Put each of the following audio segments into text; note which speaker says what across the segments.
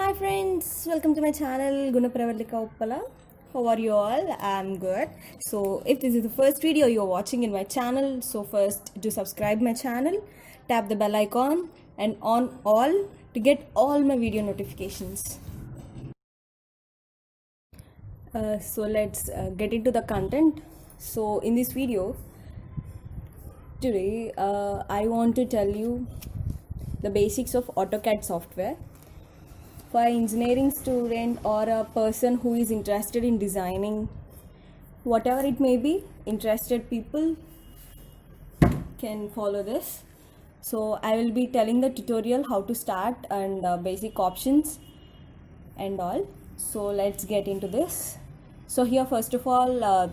Speaker 1: Hi friends, welcome to my channel Gunapravalika Uppala. How are you all? I'm good. So if this is the first video you're watching in my channel, so first do subscribe my channel, tap the bell icon and on all to get all my video notifications. So let's get into the content. So in this video today I want to tell you the basics of AutoCAD software. For an engineering student or a person who is interested in designing, whatever it may be, interested people can follow this. So I will be telling the tutorial how to start and basic options and all. So let's get into this. So here first of all,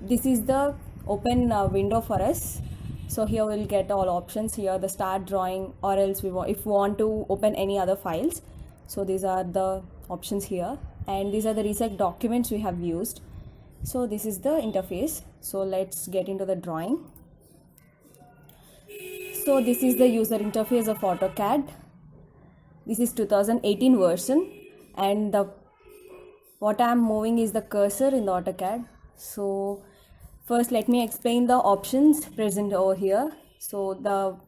Speaker 1: this is the open window for us. So here we'll get all options. Here the start drawing, or else if we want to open any other files. So these are the options here, and these are the reset documents we have used. So this is the interface. So let's get into the drawing. So this is the user interface of AutoCAD. This is 2018 version, and what I'm moving is the cursor in the AutoCAD. So first let me explain the options present over here. So the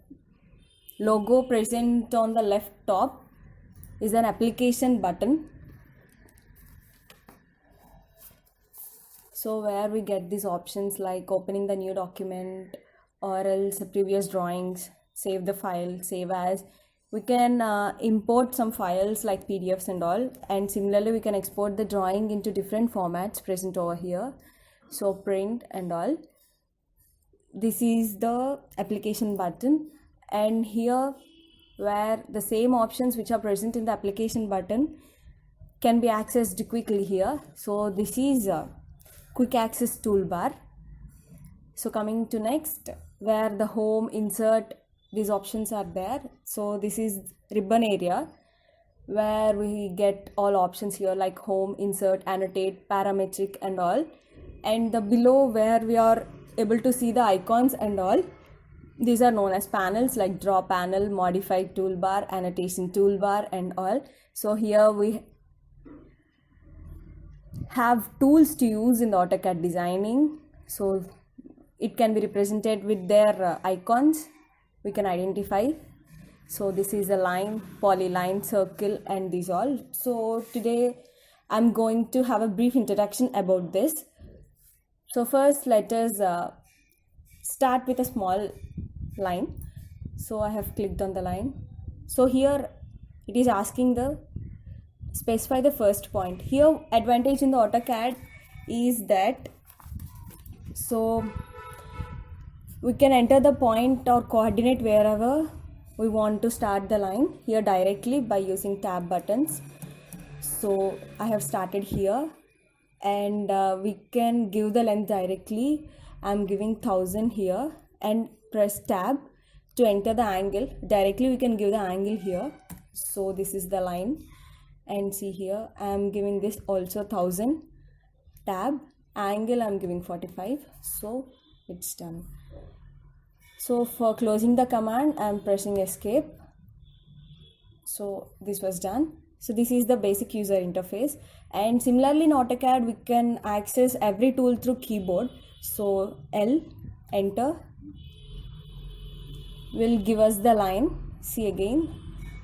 Speaker 1: logo present on the left top is an application button. So where we get these options like opening the new document or else the previous drawings, save the file, save as. We can import some files like PDFs and all, and similarly we can export the drawing into different formats present over here. So print and all. This is the application button, and here where the same options which are present in the application button can be accessed quickly here. So this is a quick access toolbar. So coming to next, where the home, insert, these options are there. So this is ribbon area where we get all options here like home, insert, annotate, parametric and all. And the below where we are able to see the icons and all, these are known as panels like draw panel, modify toolbar, annotation toolbar and all. So here we have tools to use in the AutoCAD designing. So it can be represented with their icons we can identify. So this is a line, polyline, circle and these all. So today I'm going to have a brief introduction about this. So first let us start with a small line. So I have clicked on the line. So here it is asking the specify the first point. Here advantage in the AutoCAD is that so we can enter the point or coordinate wherever we want to start the line here directly by using tab buttons. So I have started here, and we can give the length directly. I'm giving 1000 here and press tab to enter the angle. Directly we can give the angle here. So this is the line, and see here I'm giving this also 1000, tab, angle I'm giving 45. So it's done. So for closing the command I'm pressing escape. So this was done. So this is the basic user interface, and similarly in AutoCAD we can access every tool through keyboard. So L, enter, will give us the line. See again,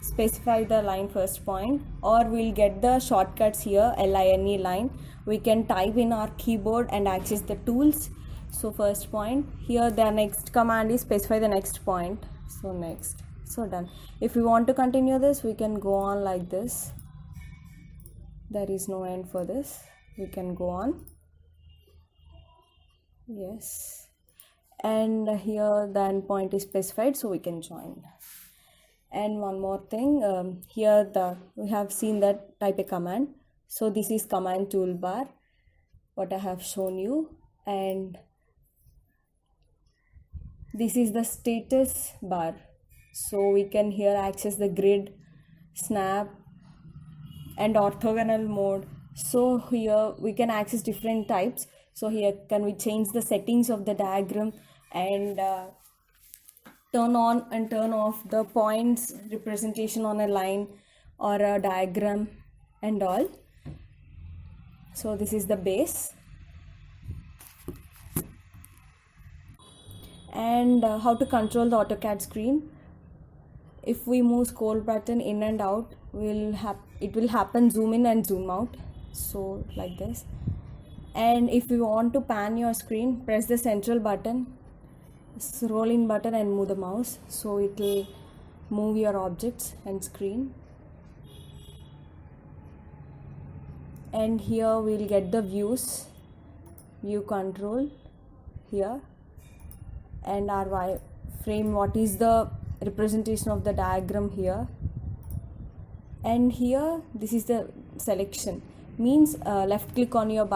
Speaker 1: specify the line first point, or we'll get the shortcuts here, LINE line. We can type in our keyboard and access the tools. So first point here, the next command is specify the next point. So next. So done. If we want to continue this, we can go on like this. There is no end for this. We can go on. Yes. And here the endpoint is specified, so we can join. And one more thing, here we have seen that type a command. So this is command toolbar, what I have shown you, and this is the status bar. So we can here access the grid, snap and orthogonal mode. So here we can access different types. So here can we change the settings of the diagram and turn on and turn off the points representation on a line, or a diagram and all. So this is the base. And how to control the AutoCAD screen. If we move scroll button in and out, it will happen zoom in and zoom out, so like this. And if you want to pan your screen, press the central button, scroll in button and move the mouse, so it will move your objects and screen. And here we'll get the view control here, and our wireframe, what is the representation of the diagram here. And here this is the selection, means left click on your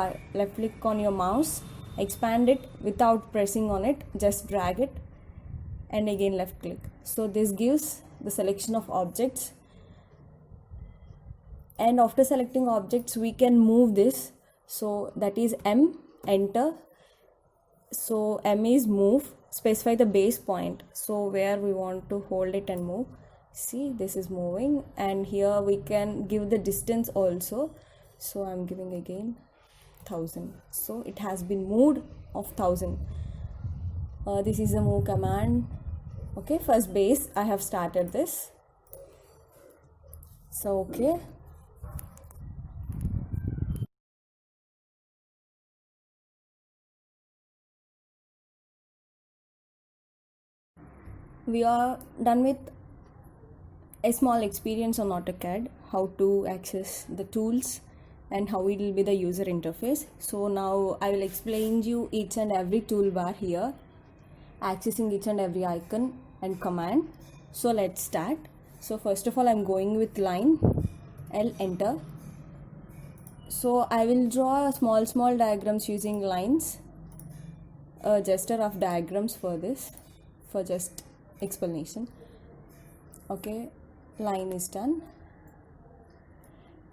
Speaker 1: mouse, expand it without pressing on it, just drag it and again left click. So this gives the selection of objects, and after selecting objects we can move this. So that is M, enter. So M is move, specify the base point, so where we want to hold it and move. See, this is moving, and here we can give the distance also. So I'm giving again 1000, so it has been moved of 1000. This is a move command. Okay, first base I have started this, so okay. We are done with a small experience on AutoCAD, how to access the tools and how it will be the user interface. So now I will explain you each and every toolbar here, accessing each and every icon and command. So let's start. So first of all, I'm going with line, L, enter. So I will draw small diagrams using lines, just a rough diagrams for this, for just explanation. Okay, line is done,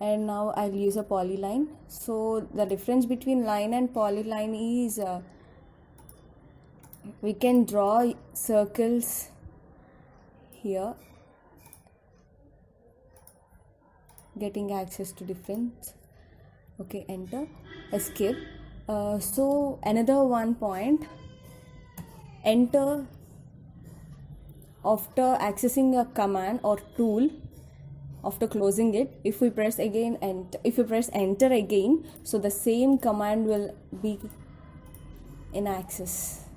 Speaker 1: and now I'll use a polyline. So the difference between line and polyline is we can draw circles here, getting access to different. Okay, enter, escape. So another one point, enter. After accessing a command or tool, after closing it, if we press again and if you press enter again, so the same command will be in access.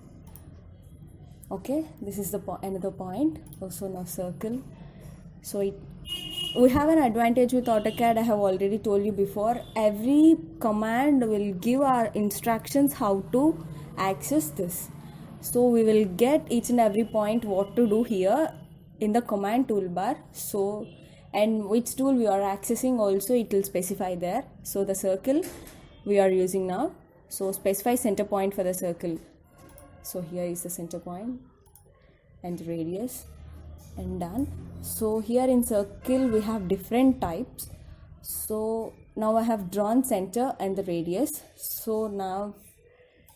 Speaker 1: Okay, this is the another point. Also now circle. So we have an advantage with AutoCAD. I have already told you before, every command will give our instructions how to access this. So we will get each and every point what to do here in the command toolbar. So, and which tool we are accessing also, it will specify there. So the circle we are using now, so specify center point for the circle. So here is the center point and radius, and done. So here in circle we have different types. So now I have drawn center and the radius. So now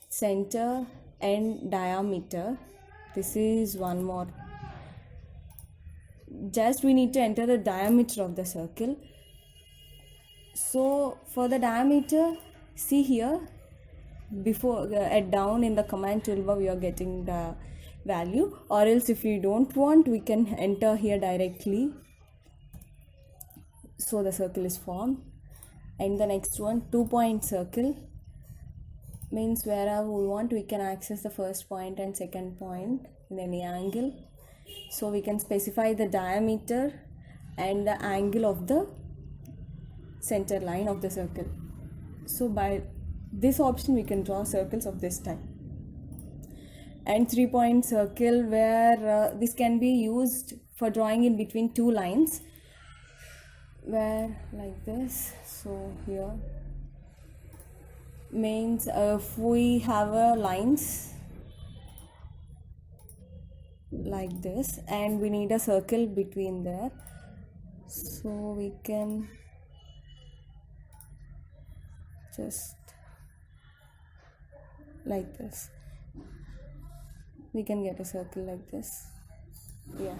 Speaker 1: center and diameter, this is one more. Just we need to enter the diameter of the circle. So for the diameter, see here, before down in the command toolbar we are getting the value, or else if we don't want, we can enter here directly. So the circle is formed. And the next one, 2-point circle, means wherever we want we can access the first point and second point in any angle. So we can specify the diameter and the angle of the center line of the circle. So by this option we can draw circles of this type. And 3-point circle, where this can be used for drawing in between two lines, where like this. So here means if we have lines like this and we need a circle between there, so we can just like this, we can get a circle like this. Yeah,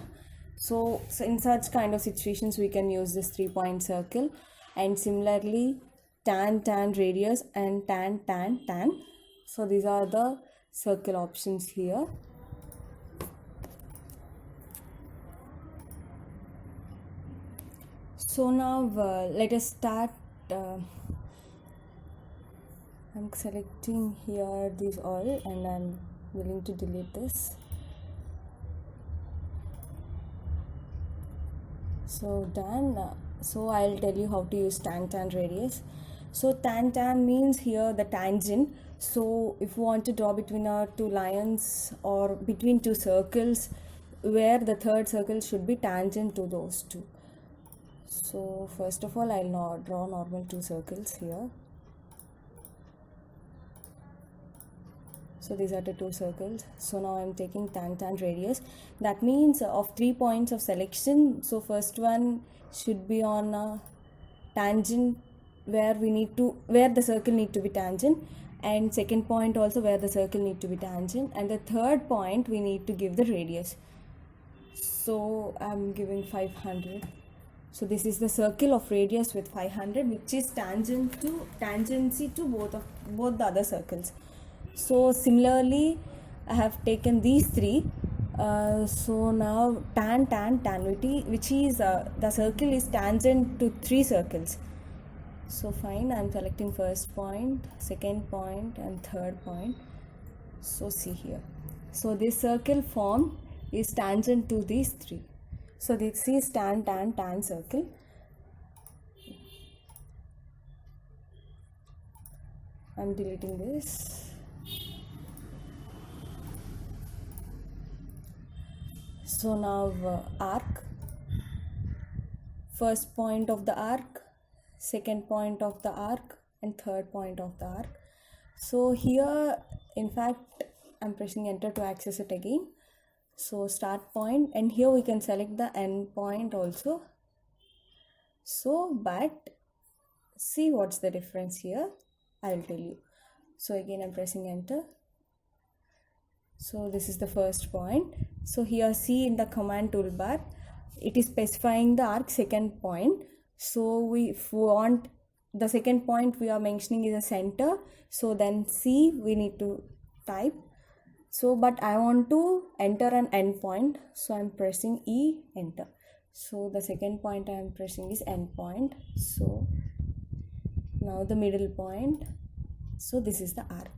Speaker 1: So in such kind of situations we can use this 3-point circle. And similarly tan radius and tan. So these are the circle options here. So now let us start. I'm selecting here these all and I'm willing to delete this. So done. So I'll tell you how to use tan radius. So tan means here the tangent. So if you want to draw between our two lines or between two circles, where the third circle should be tangent to those two. So first of all, I'll now draw normal two circles here. So these are the two circles. So now I'm taking tan radius. That means of 3 points of selection. So first one should be on a tangent where the circle need to be tangent, and second point also where the circle need to be tangent, and the third point we need to give the radius. So I'm giving 500. So this is the circle of radius with 500, which is tangency to both the other circles. So similarly I have taken these three. So now tan, which is the circle is tangent to 3 circles. So fine, I'm selecting first point, second point and third point. So see here. So this circle formed is tangent to these 3. So this is tan circle. I'm deleting this. So now arc. First point of the arc, second point of the arc and third point of the arc. So here in fact I'm pressing enter to access it again. So start point, and here we can select the end point also. So but see what's the difference here, I'll tell you. So again I'm pressing enter. So this is the first point. So here see in the command toolbar it is specifying the arc second point. So if we want the second point we are mentioning is a center, so then C we need to type. So but I want to enter an end point, so I'm pressing E, enter. So the second point I am pressing is end point. So now the middle point. So this is the arc.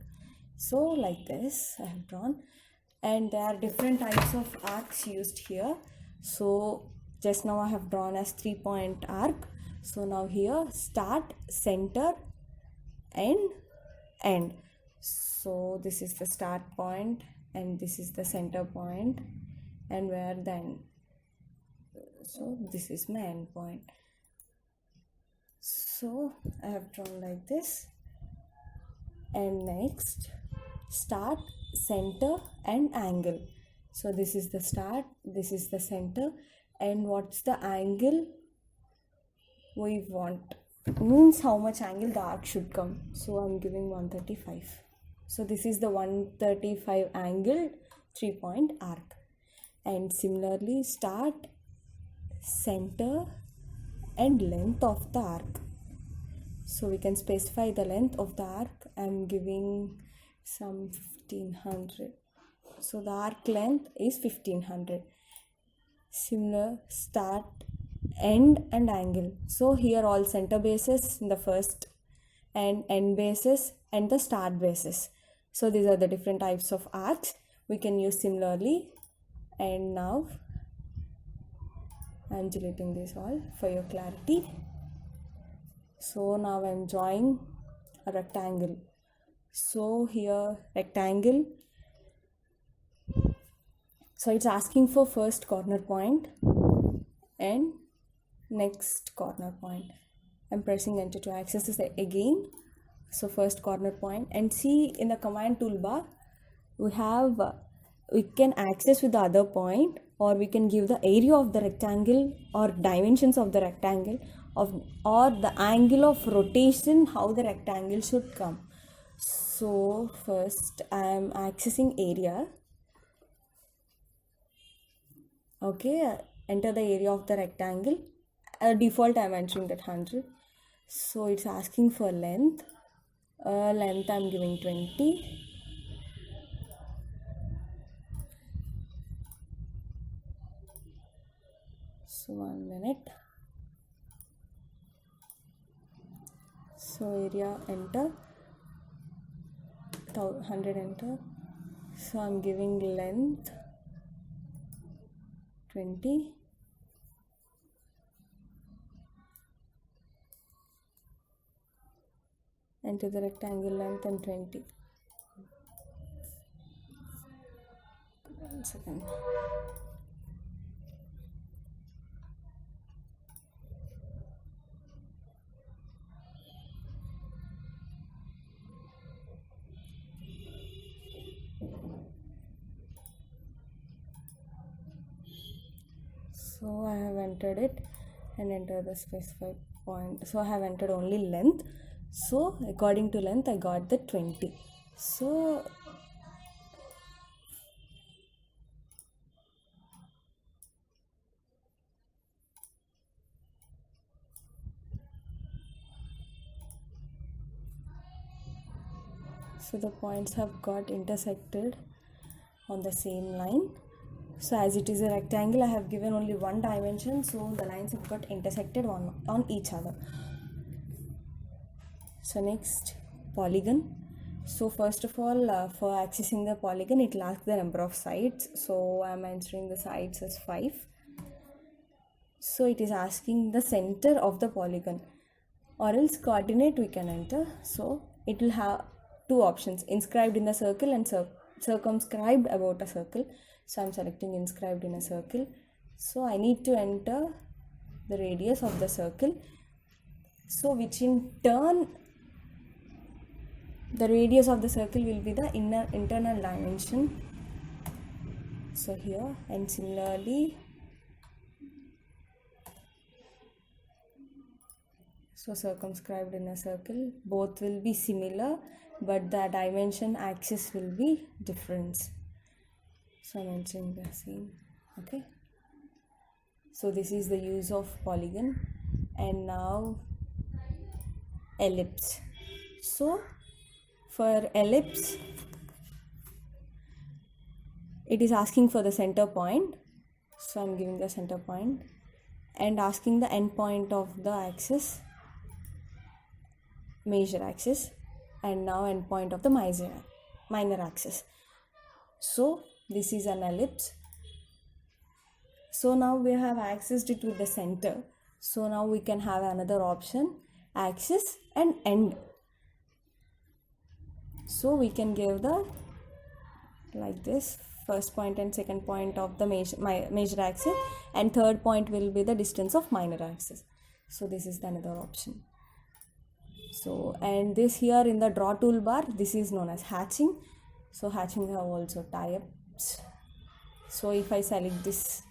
Speaker 1: So like this I have drawn, and there are different types of arcs used here. So just now I have drawn as 3-point arc. So now here start, center and end. So this is the start point and this is the center point, and where then, so this is my end point. So I have drawn like this. And next start, center and angle. So this is the start, this is the center, and what's the angle we want, means how much angle the arc should come. So I'm giving 135. So this is the 135 angle 3-point arc. And similarly start, center and length of the arc. So we can specify the length of the arc. I'm giving some 1500. So the arc length is 1500. Similar start, end and angle. So here all center bases in the first and end bases and the start bases. So these are the different types of arcs we can use similarly. And now I'm deleting this all for your clarity. So now I'm drawing a rectangle. So here rectangle. So it's asking for first corner point and next corner point. I'm pressing enter to access this again. So first corner point, and see in the command toolbar we can access with the other point, or we can give the area of the rectangle or dimensions of the rectangle or the angle of rotation how the rectangle should come. So first I am accessing area. Okay, enter the area of the rectangle. Default I'm entering that 100. So it's asking for length. Length I'm giving 20. So 1 minute. So area, enter. 100, enter. So I'm giving length 20. Enter the rectangle length and 20. 1 second. So I have entered it and enter the specified point. So I have entered only length. So according to length I got the 20. So the points have got intersected on the same line. So as it is a rectangle, I have given only one dimension, so the lines have got intersected on each other. So next, polygon. So first of all, for accessing the polygon, it will ask the number of sides. So I am entering the sides as 5. So it is asking the center of the polygon, or else coordinate we can enter. So it will have two options: inscribed in the circle and circumscribed about a circle. So I'm selecting inscribed in a circle. So I need to enter the radius of the circle, so which in turn the radius of the circle will be the internal dimension. So here, and similarly, so circumscribed in a circle, both will be similar, but the dimension axis will be different. So I'm entering the same. Okay. So this is the use of polygon. And now ellipse. So for ellipse, it is asking for the center point. So I'm giving the center point and asking the end point of the axis, major axis, and now end point of the minor axis. So this is an ellipse. So now we have accessed it with the center. So now we can have another option, axis and end. So we can give the like this, first point and second point of the major axis, and third point will be the distance of minor axis. So this is another option. So, and this here in the draw toolbar, this is known as hatching. So hatching have also tie-ups. So if I select this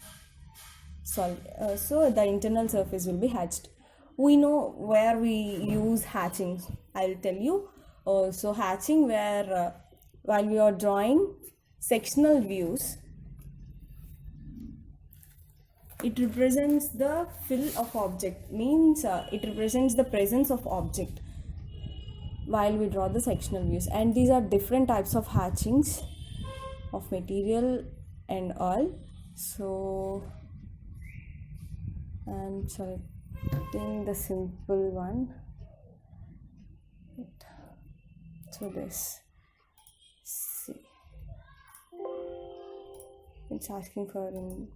Speaker 1: solid, so the internal surface will be hatched. We know where we use hatching. I'll tell you. So hatching, where while we are drawing sectional views, it represents the fill of object, means it represents the presence of object while we draw the sectional views. And these are different types of hatchings of material and all. So I'm selecting the simple one. So this, see, it's asking for in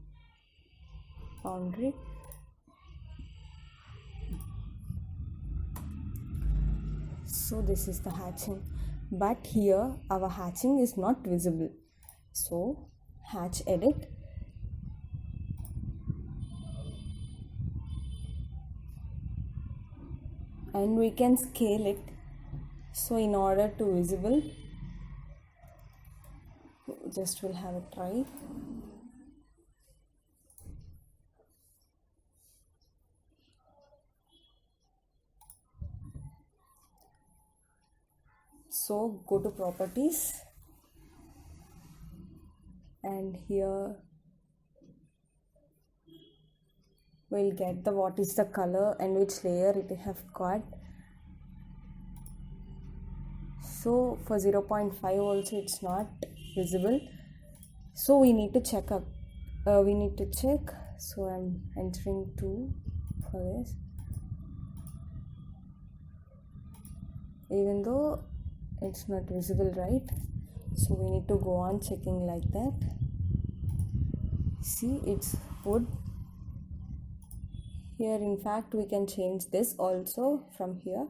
Speaker 1: boundary. So this is the hatching, but here our hatching is not visible. So hatch edit, and we can scale it. So in order to visible, just will have a try. So go to properties, and here we'll get the what is the color and which layer it have got. So for 0.5 also it's not visible, so we need to check up. We need to check. So I'm entering 2 for this, even though it's not visible, right? So we need to go on checking like that. See, it's wood here. In fact, we can change this also from here.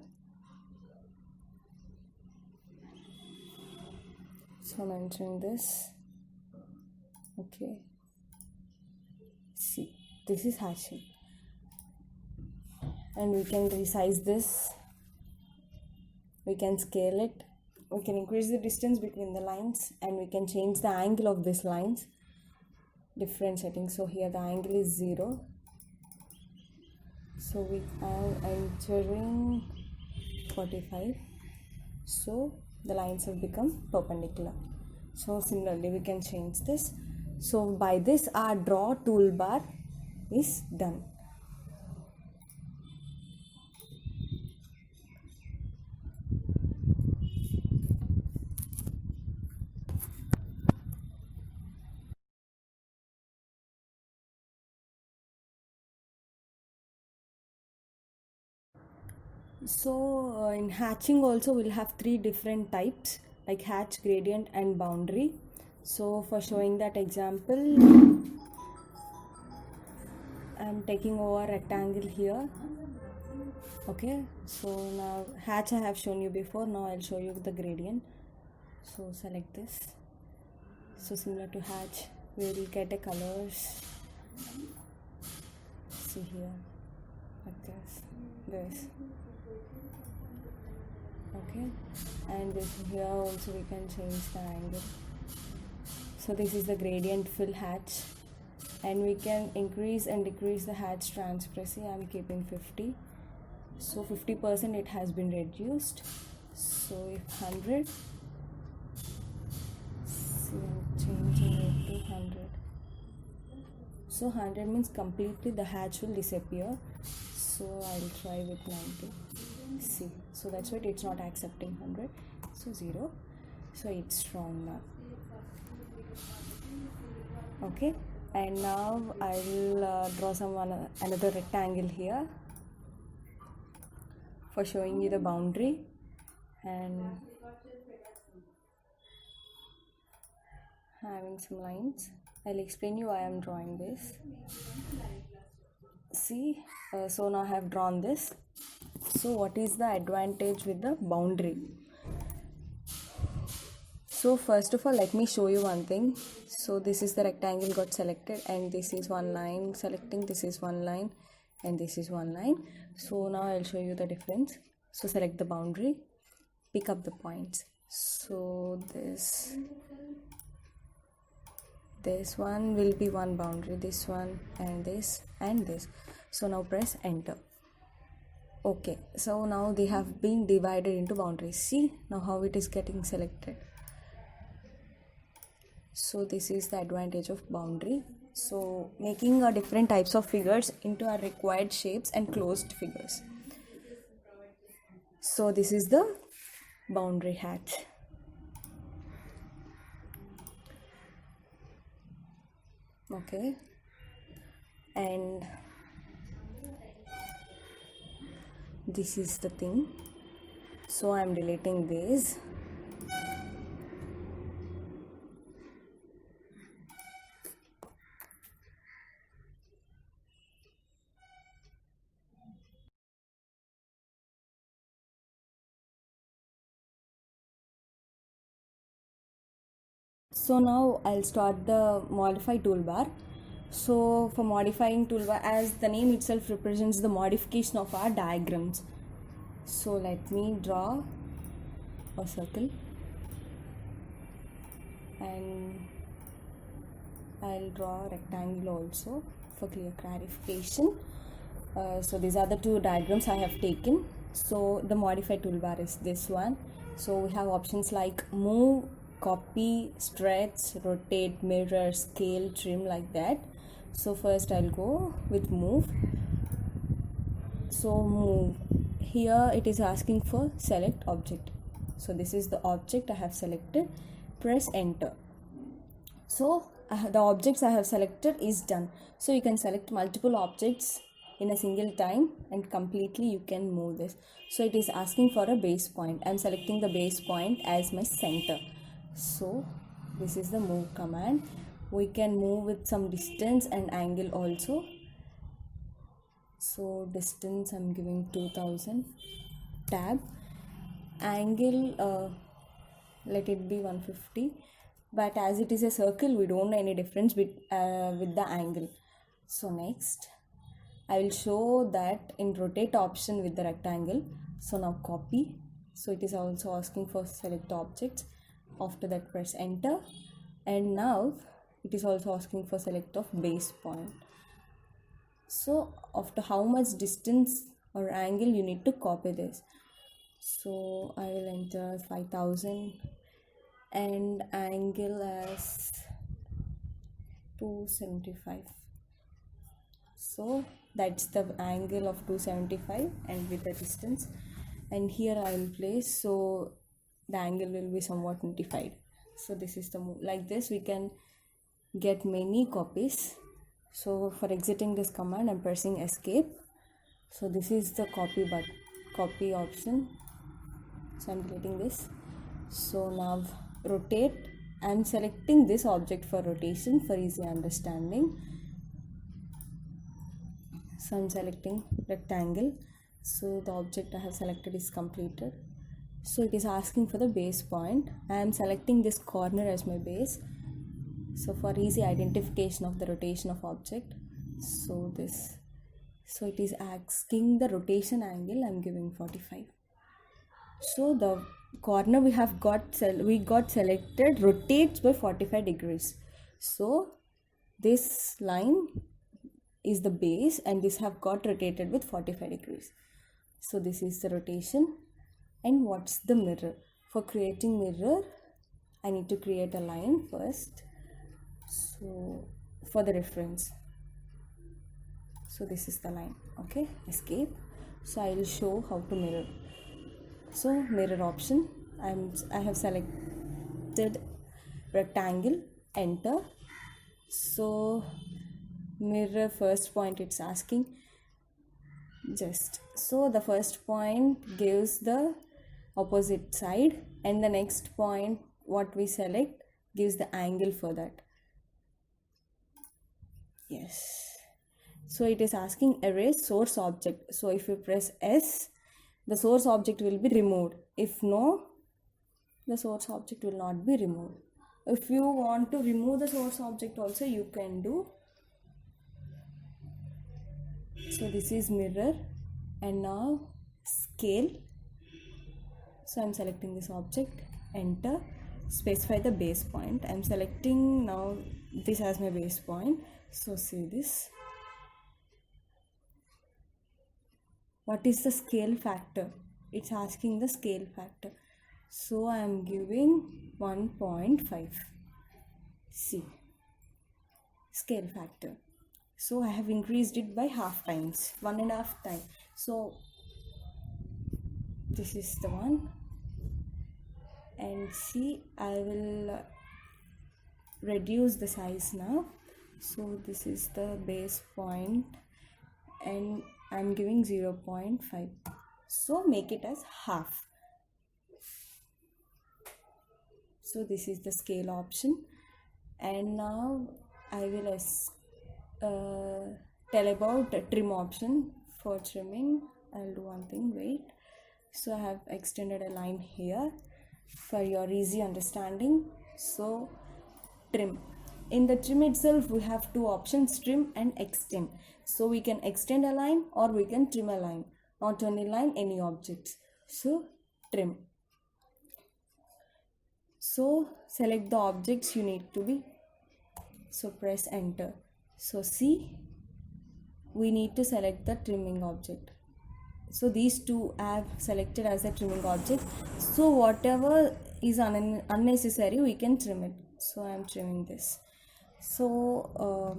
Speaker 1: So I'm entering this. Okay, see, this is hatching, and we can resize this, we can scale it, we can increase the distance between the lines, and we can change the angle of these lines, different settings. So here the angle is 0, so we are entering 45, so the lines have become perpendicular. So similarly we can change this. So by this our draw toolbar is done. So in hatching also we'll have 3 different types, like hatch, gradient and boundary. So for showing that example, I'm taking over rectangle here. Okay, so now hatch I have shown you before, now I'll show you the gradient. So select this. So similar to hatch, we'll get the colors. See here, like this. Okay, and this here also we can change the angle. So this is the gradient fill hatch, and we can increase and decrease the hatch transparency. I'm keeping 50, so 50% it has been reduced. So if 100, see, I'm changing it to 100. So 100 means completely the hatch will disappear. So I'll try with 90. See, so that's why it's not accepting 100. So 0. So it's strong now. Okay, and now I will draw another rectangle here for showing you the boundary, and having some lines. I'll explain you why I'm drawing this. See, so now I have drawn this. So what is the advantage with the boundary? So first of all, let me show you one thing. So this is the rectangle got selected, and this is one line selecting, this is one line, and this is one line. So now I'll show you the difference. So select the boundary, pick up the points. So this one will be one boundary, this one and this and this. So now press enter. Okay, so now they have been divided into boundaries. See now how it is getting selected. So this is the advantage of boundary. So making different types of figures into our required shapes and closed figures. So this is the boundary hatch. Okay, and this is the thing. So I'm deleting this. So now I'll start the modify toolbar. So for modifying toolbar, as the name itself represents the modification of our diagrams. So let me draw a circle, and I'll draw a rectangle also for clear clarification. So these are the two diagrams I have taken. So the modify toolbar is this one. So we have options like move, copy, stretch, rotate, mirror, scale, trim, like that. So first I'll go with move. So move, here it is asking for select object. So this is the object I have selected. Press enter. So the objects I have selected is done. So you can select multiple objects in a single time and completely you can move this. So it is asking for a base point. I am selecting the base point as my center. So this is the move command. We can move with some distance and angle also. So distance I'm giving 2000. Tab. Angle let it be 150, but as it is a circle we don't know any difference with the angle. So next I will show that in rotate option with the rectangle. So now copy. So it is also asking for select objects. After that press enter, and now it is also asking for select of base point. So after how much distance or angle you need to copy this. So I will enter 5000 and angle as 275. So that's the angle of 275 and with the distance, and here I will place, so the angle will be somewhat notified. So this is the move. Like this we can get many copies. So for exiting this command I'm pressing escape. So this is the copy option. So I'm deleting this. So now rotate. I'm selecting this object for rotation for easy understanding. So I'm selecting rectangle. So the object I have selected is completed. So it is asking for the base point. I am selecting this corner as my base. So for easy identification of the rotation of object. So it is asking the rotation angle. I'm giving 45. So the corner we got selected rotates by 45 degrees. So this line is the base and this have got rotated with 45 degrees. So this is the rotation. And what's the mirror? For creating mirror I need to create a line first. So for the reference, so this is the line. Okay, escape. So I will show how to mirror. So mirror option, I have selected rectangle, enter. So mirror first point it's asking, just so the first point gives the opposite side and the next point what we select gives the angle for that. Yes. So it is asking erase source object. So if you press S, the source object will be removed. If no, the source object will not be removed. If you want to remove the source object also you can do. So this is mirror, and now scale. So I'm selecting this object, enter, specify the base point. I'm selecting now this as my base point. So see this. What is the scale factor? It's asking the scale factor. So I am giving 1.5. See, scale factor. So I have increased it by half times, 1.5 times. So this is the one. And see, I will reduce the size now. So this is the base point and I'm giving 0.5. So make it as half. So this is the scale option, and now I will tell about trim option. For trimming I'll do one thing, wait. So I have extended a line here for your easy understanding. So trim, in the trim itself we have two options, trim and extend. So we can extend a line or we can trim a line, not only line, any objects. So trim. So select the objects you need to be, so press enter. So see, we need to select the trimming object. So these two I have selected as a trimming object. So whatever is unnecessary we can trim it. So I am trimming this. So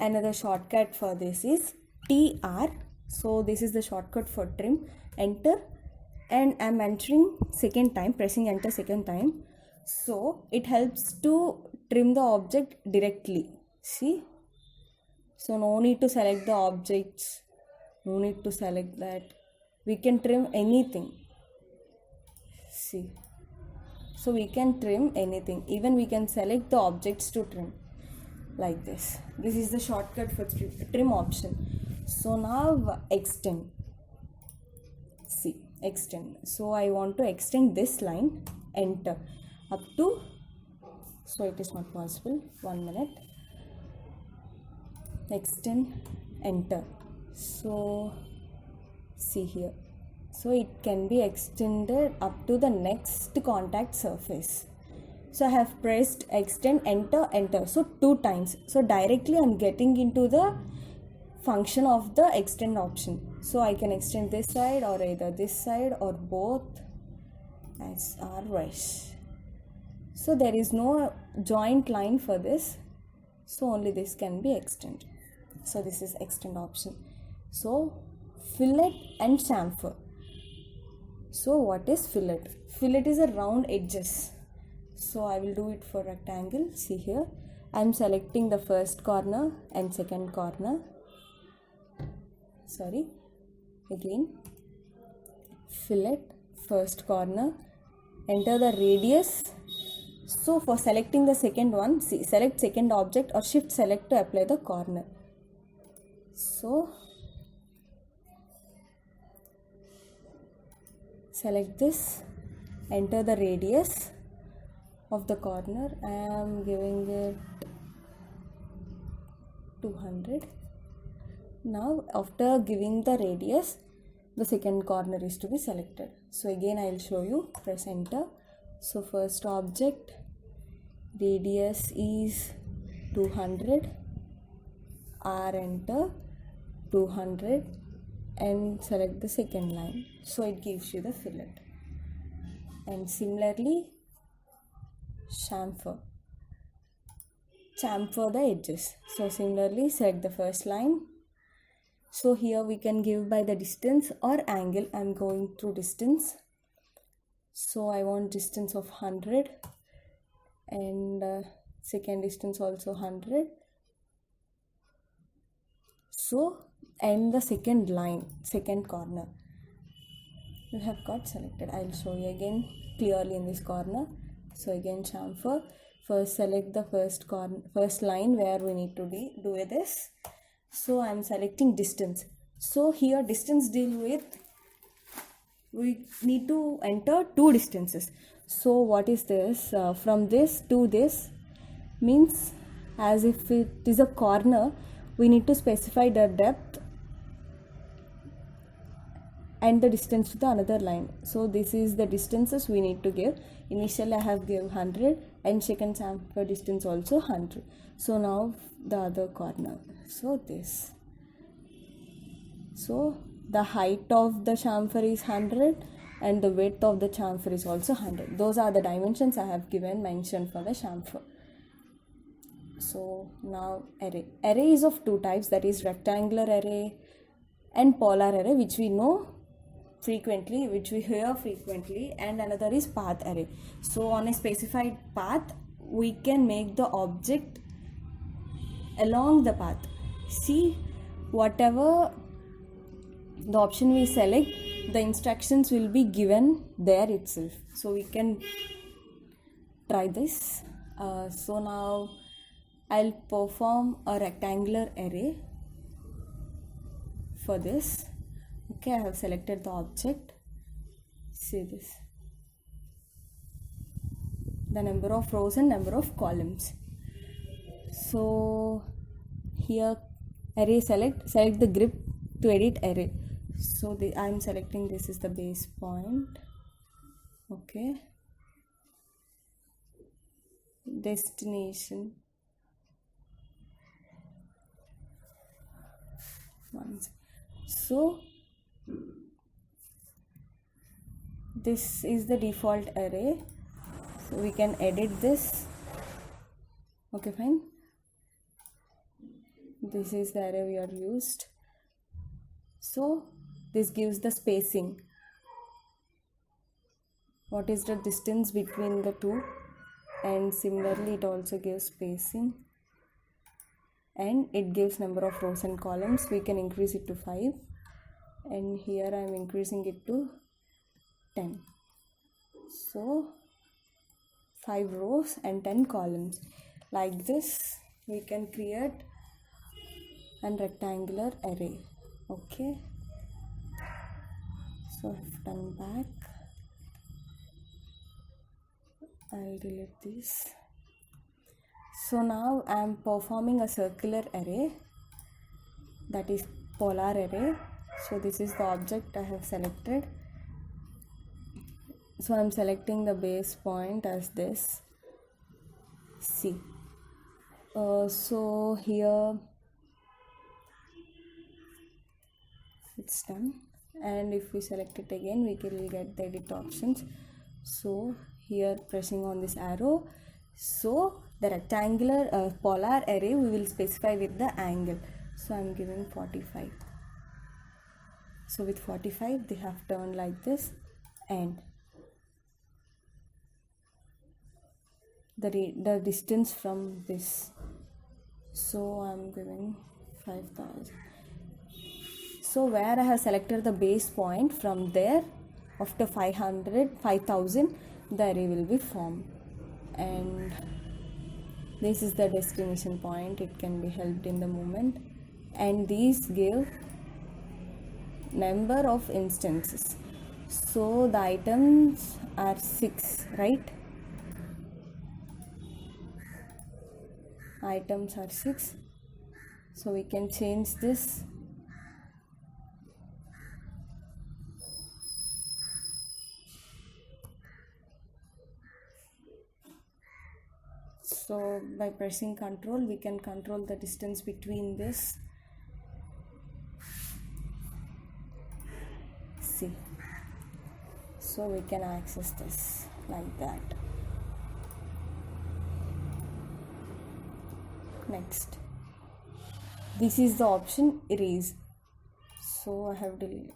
Speaker 1: another shortcut for this is TR. So this is the shortcut for trim. Enter, and I'm entering second time, pressing enter second time. So it helps to trim the object directly. See? So no need to select the objects, no need to select that. We can trim anything. See? So we can trim anything. Even we can select the objects to trim like this. This is the shortcut for trim option. So now extend. See, extend. So I want to extend this line. Enter up to, so it is not possible. 1 minute. Extend, enter. So see here. So it can be extended up to the next contact surface. So I have pressed extend, enter, enter. So 2 times. So directly I'm getting into the function of the extend option. So I can extend this side or either this side or both as our wish. So there is no joint line for this. So only this can be extended. So this is extend option. So fillet and chamfer. So what is fillet? Fillet is a round edges. So I will do it for rectangle. See here. I am selecting the first corner and second corner. Sorry. Again. Fillet, first corner. Enter the radius. So for selecting the second one, see, select second object or shift select to apply the corner. So select this, enter the radius of the corner. I am giving it 200. Now after giving the radius, the second corner is to be selected. So again I will show you, press enter. So first object, radius is 200, R enter, 200, and select the second line. So it gives you the fillet. And similarly, chamfer the edges. So similarly, select the first line. So here we can give by the distance or angle. I'm going through distance. So I want distance of 100 and second distance also 100. So and the second line, second corner, you have got selected. I'll show you again clearly in this corner. So again chamfer. First select the first line where we need to do this. So I'm selecting distance. So here distance deal with, we need to enter 2 distances. So what is this? From this to this means as if it is a corner, we need to specify the depth and the distance to the another line. So this is the distances we need to give. Initially I have given 100 and second chamfer distance also 100. So now the other corner. So this. So the height of the chamfer is 100 and the width of the chamfer is also 100. Those are the dimensions I have mentioned for the chamfer. So now array. Array is of 2 types, that is rectangular array and polar array, which we know frequently, which we hear frequently, and another is path array. So on a specified path, we can make the object along the path. See, whatever the option we select, the instructions will be given there itself. So we can try this. So now I'll perform a rectangular array for this. Okay, I have selected the object. See this. The number of rows and number of columns. So here array select the grip to edit array. So I am selecting this is the base point. Okay. Destination. So this is the default array. So we can edit this. Okay, fine. this is the array we are used. So this gives the spacing. What is the distance between the two, and similarly it also gives spacing, and it gives number of rows and columns. We can increase it to 5, and here I am increasing it to 10. So 5 rows and 10 columns. Like this we can create a rectangular array. Okay, so I've done back. I'll delete this. So now I am performing a circular array, that is polar array. So this is the object I have selected. So I am selecting the base point as this. See. So here it's done, and if we select it again we will get the edit options. So here pressing on this arrow, so the rectangular polar array we will specify with the angle. So I am giving 45. So with 45 they have turned like this, and the distance from this, so I am giving 5000. So where I have selected the base point, from there after 5000 the array will be formed, and this is the destination point. It can be helped in the movement, and these give number of instances. So the items are 6, right? Items are 6. So we can change this. So by pressing control we can control the distance between this. See, so we can access this like that. Next, this is the option erase. So I have deleted.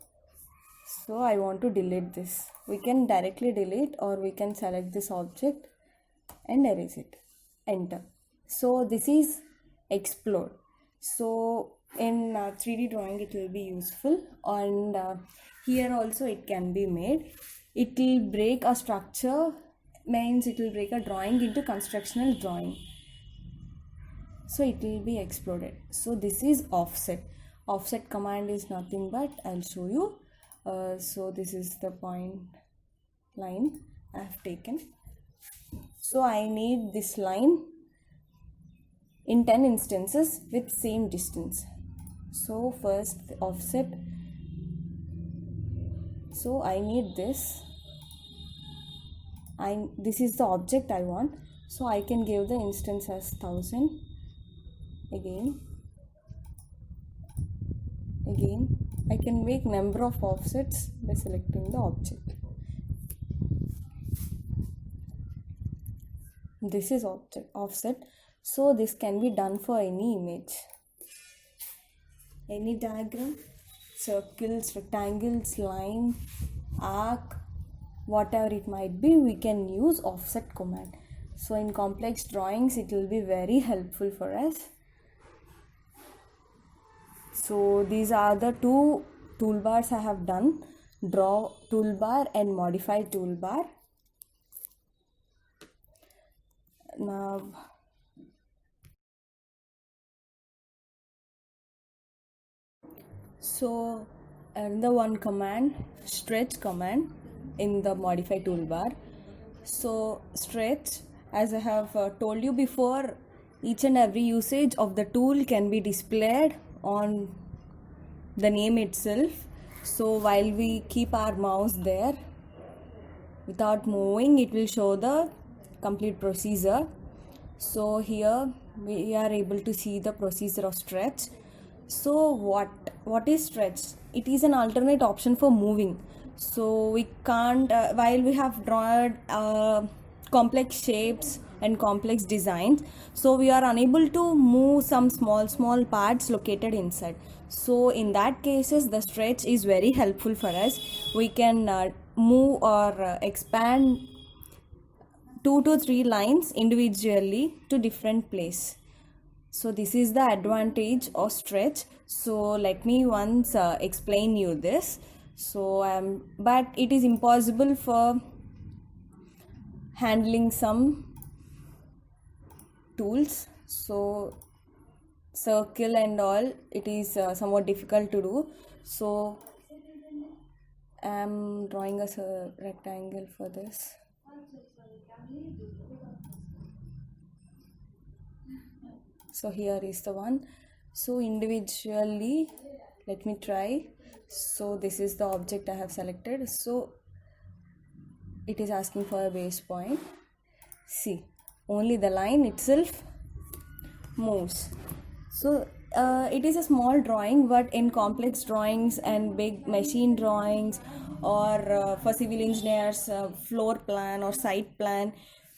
Speaker 1: So I want to delete this. We can directly delete, or we can select this object and erase it. Enter. So this is explode. So in 3D drawing it will be useful, and here also it can be made. It will break a structure, means it will break a drawing into constructional drawing. So it will be exploded. So this is offset. Offset command is nothing but, I'll show you. So this is the point line I have taken. So I need this line in 10 instances with same distance. So first offset. So I need this. This is the object I want. So I can give the instance as 1000. Again. I can make number of offsets by selecting the object. This is object offset. So this can be done for any image, any diagram, circles, rectangles, line, arc, whatever it might be, we can use offset command. So in complex drawings it will be very helpful for us. So these are the two toolbars I have done, draw toolbar and modify toolbar. Now so another one command, stretch command in the modify toolbar. So stretch, as I have told you before, each and every usage of the tool can be displayed on the name itself. So while we keep our mouse there without moving, it will show the complete procedure. So here we are able to see the procedure of stretch. So what is stretch? It is an alternate option for moving. So we can't while we have drawn complex shapes and complex designs, so we are unable to move some small parts located inside. So in that cases, the stretch is very helpful for us. We can move or expand 2 to 3 lines individually to different place. So this is the advantage of stretch. So let me once explain you this. So but it is impossible for handling some tools. So circle and all, it is somewhat difficult to do. So I'm drawing a rectangle for this. So here is the one. So individually, let me try. So this is the object I have selected. So it is asking for a base point. See, only the line itself moves. So it is a small drawing, but in complex drawings and big machine drawings, or for civil engineers, floor plan or site plan,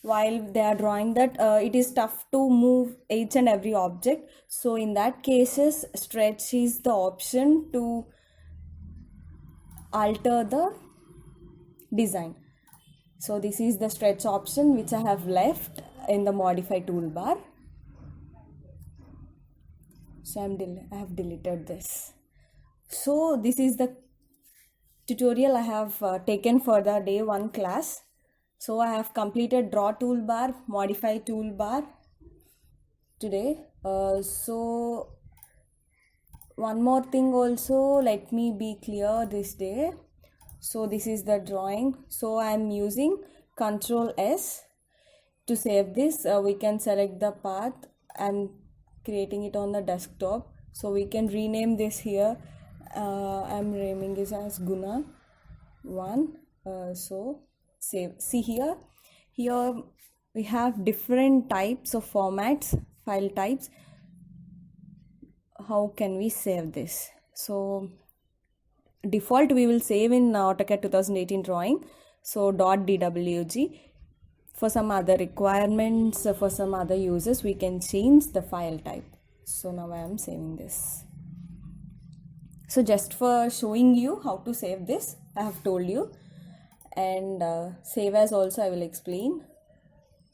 Speaker 1: while they are drawing that, it is tough to move each and every object. So in that cases, stretch is the option to alter the design. So this is the stretch option which I have left in the modify toolbar. So I have deleted this. So this is the tutorial I have taken for the day 1 class. So I have completed draw toolbar, modify toolbar today. So one more thing also, let me be clear this day. So this is the drawing. So I am using Ctrl S to save this. We can select the path. I'm creating it on the desktop. So we can rename this here. I'm naming this as Guna 1. So save. See here we have different types of formats, file types. How can we save this? So default we will save in AutoCAD 2018 drawing. So .dwg. For some other requirements, for some other uses, we can change the file type. So now I am saving this. So just for showing you how to save this, I have told you. And save as also I will explain.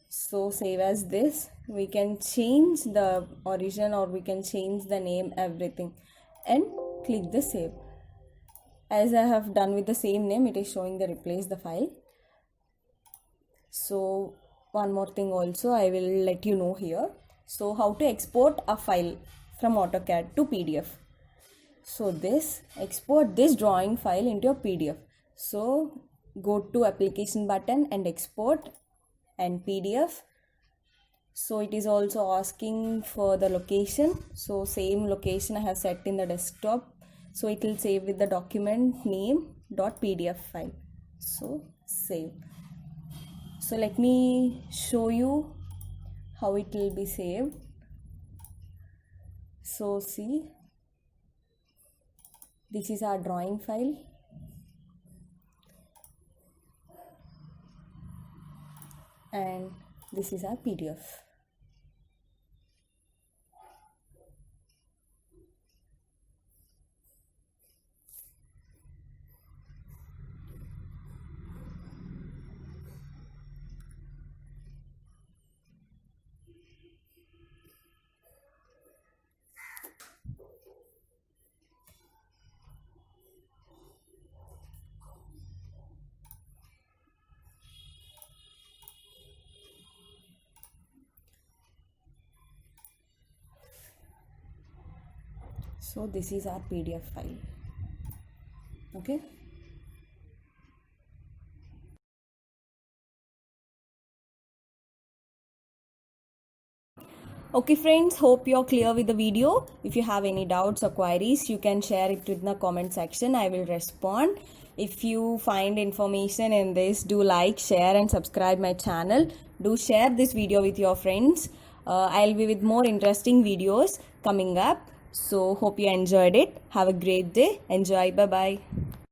Speaker 1: So save as this, we can change the origin or we can change the name, everything, and click the save. As I have done with the same name, it is showing the replace the file. So one more thing also I will let you know here. So how to export a file from AutoCAD to PDF. So this, export this drawing file into a PDF. So go to application button and export and PDF. So it is also asking for the location. So same location I have set in the desktop. So it will save with the document name .pdf file. So save. So let me show you how it will be saved. So see, this is our drawing file. And this is our PDF. So this is our PDF file. Okay. Okay friends, hope you're clear with the video. If you have any doubts or queries, you can share it in the comment section. I will respond. If you find information in this, do like, share and subscribe my channel. Do share this video with your friends. I'll be with more interesting videos coming up. So hope you enjoyed it. Have a great day. Enjoy. Bye bye.